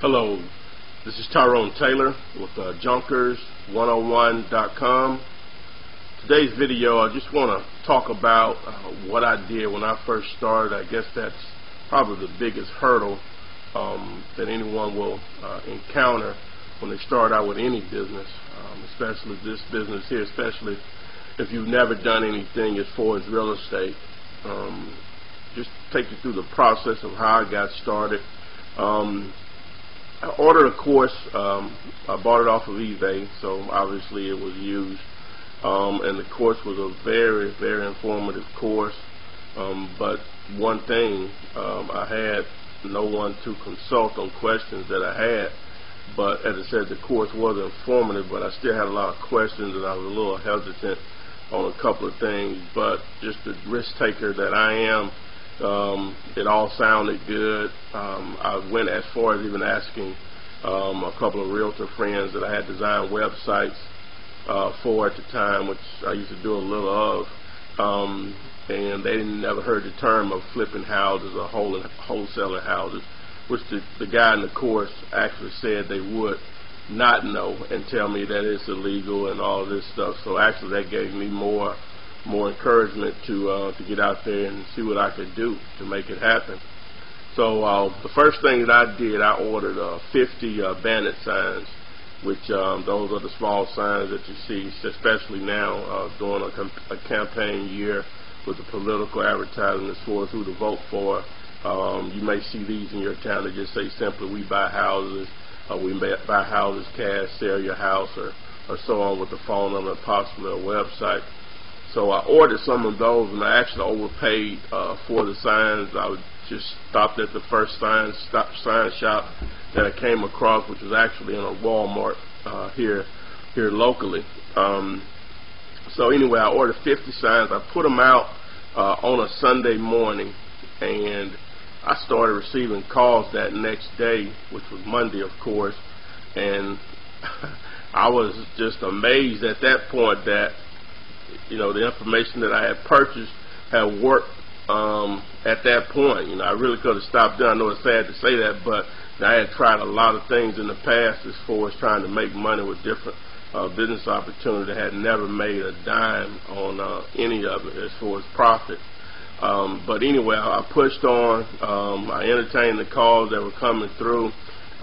Hello, this is Tyrone Taylor with Junkers101.com. Today's video, I just want to talk about what I did when I first started. I guess that's probably the biggest hurdle that anyone will encounter when they start out with any business, especially this business here, especially if you've never done anything as far as real estate. Just take you through the process of how I got started. I ordered a course. I bought it off of eBay, so obviously it was used. And the course was a very, very informative course. But one thing, I had no one to consult on questions that I had. But as I said, the course was informative, but I still had a lot of questions, and I was a little hesitant on a couple of things. But just the risk taker that I am, it all sounded good. I went as far as even asking a couple of realtor friends that I had designed websites for at the time, which I used to do a little of, and they never heard the term of flipping houses or wholesaling houses, which the guy in the course actually said they would not know and tell me that it's illegal and all this stuff. So actually that gave me more encouragement to get out there and see what I could do to make it happen. So the first thing that I did, I ordered 50 bandit signs, which those are the small signs that you see, especially now during a campaign year with the political advertising as far as who to vote for. You may see these in your town that just say simply, "We buy houses," "We buy houses cash, sell your house," or so on, with the phone number and possibly a website. So I ordered some of those, and I actually overpaid for the signs. I just stopped at the first sign shop that I came across, which was actually in a Walmart here locally. So anyway, I ordered 50 signs. I put them out on a Sunday morning, and I started receiving calls that next day, which was Monday, of course, and I was just amazed at that point that the information that I had purchased had worked at that point. I really could have stopped there. I know it's sad to say that, but I had tried a lot of things in the past as far as trying to make money with different business opportunities. I had never made a dime on any of it as far as profit. But anyway, I pushed on. I entertained the calls that were coming through.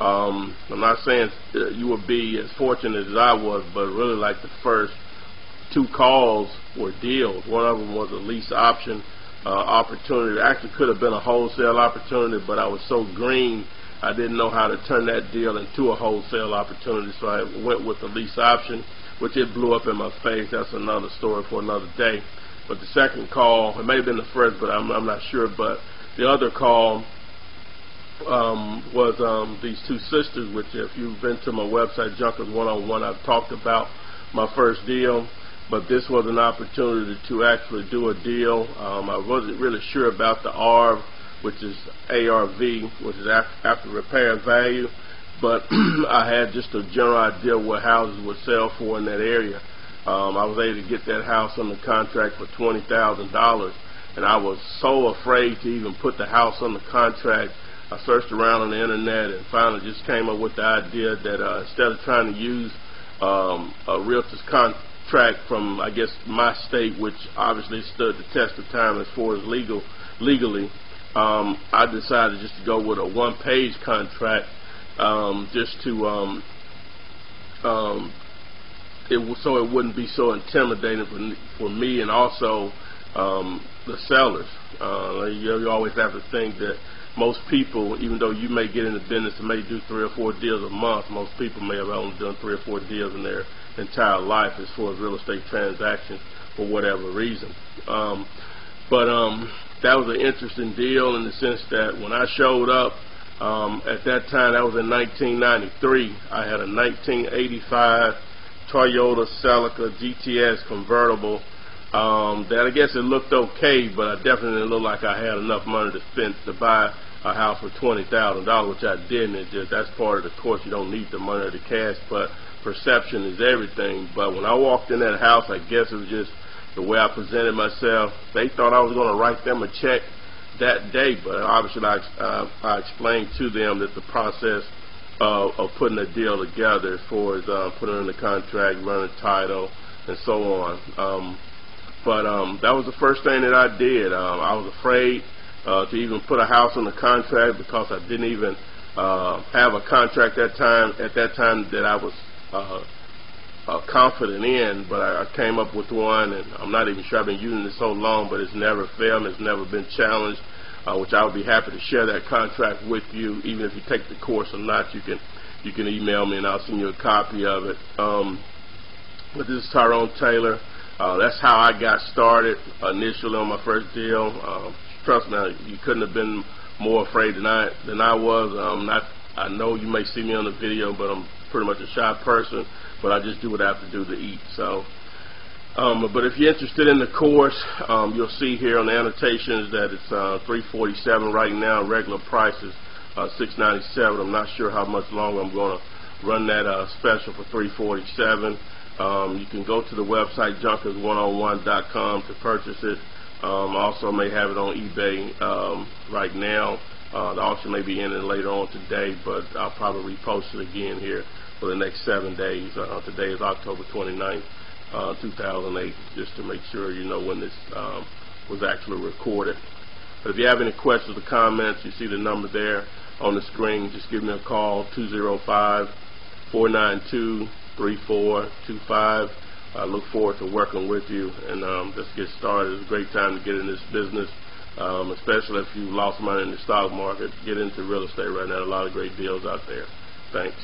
I'm not saying you would be as fortunate as I was, but really like the first 2 calls were deals. One of them was a lease option opportunity. It actually could have been a wholesale opportunity, but I was so green I didn't know how to turn that deal into a wholesale opportunity, so I went with the lease option, which it blew up in my face. That's another story for another day. But the second call, it may have been the first, but I'm not sure, but the other call was these 2 sisters, which if you've been to my website, Junkers101, I've talked about my first deal. But this was an opportunity to actually do a deal. I wasn't really sure about the ARV, which is ARV, which is after repair value, but I had just a general idea what houses would sell for in that area. I was able to get that house under contract for $20,000, and I was so afraid to even put the house on the contract. I searched around on the internet and finally just came up with the idea that instead of trying to use a realtor's contract from, I guess, my state, which obviously stood the test of time as far as legally, I decided just to go with a 1-page contract, just to so it wouldn't be so intimidating for me and also the sellers. You always have to think that most people, even though you may get in the business and may do 3 or 4 deals a month, most people may have only done 3 or 4 deals in their entire life as far as real estate transactions for whatever reason. That was an interesting deal in the sense that when I showed up at that time, that was in 1993, I had a 1985 Toyota Celica GTS convertible that I guess it looked okay, but I definitely didn't look like I had enough money to spend to buy a house for $20,000, which I didn't. It's just that's part of the course. You don't need the money or the cash, but perception is everything. But when I walked in that house, I guess it was just the way I presented myself. They thought I was going to write them a check that day, but obviously I explained to them that the process of putting a deal together as far as putting in the contract, running title, and so on. But that was the first thing that I did. I was afraid to even put a house on the contract because I didn't even have a contract at that time that I was confident in, but I came up with one, and I'm not even sure I've been using it so long, but it's never failed me. It's never been challenged, which I would be happy to share that contract with you. Even if you take the course or not, you can email me and I'll send you a copy of it. But this is Tyrone Taylor. That's how I got started initially on my first deal. Trust me, you couldn't have been more afraid than I was. I know you may see me on the video, but I'm pretty much a shy person, but I just do what I have to do to eat. So, but if you're interested in the course, you'll see here on the annotations that it's $347 right now. Regular price is $697. I'm not sure how much longer I'm going to run that special for $347. You can go to the website junkers101.com to purchase it. Also may have it on eBay right now. The auction may be ending later on today, but I'll probably repost it again here for the next 7 days. Today is October 29th, 2008, just to make sure you know when this was actually recorded. But if you have any questions or comments, you see the number there on the screen. Just give me a call, 205-492-3425. I look forward to working with you, and let's get started. It's a great time to get in this business, especially if you lost money in the stock market. Get into real estate right now. A lot of great deals out there. Thanks.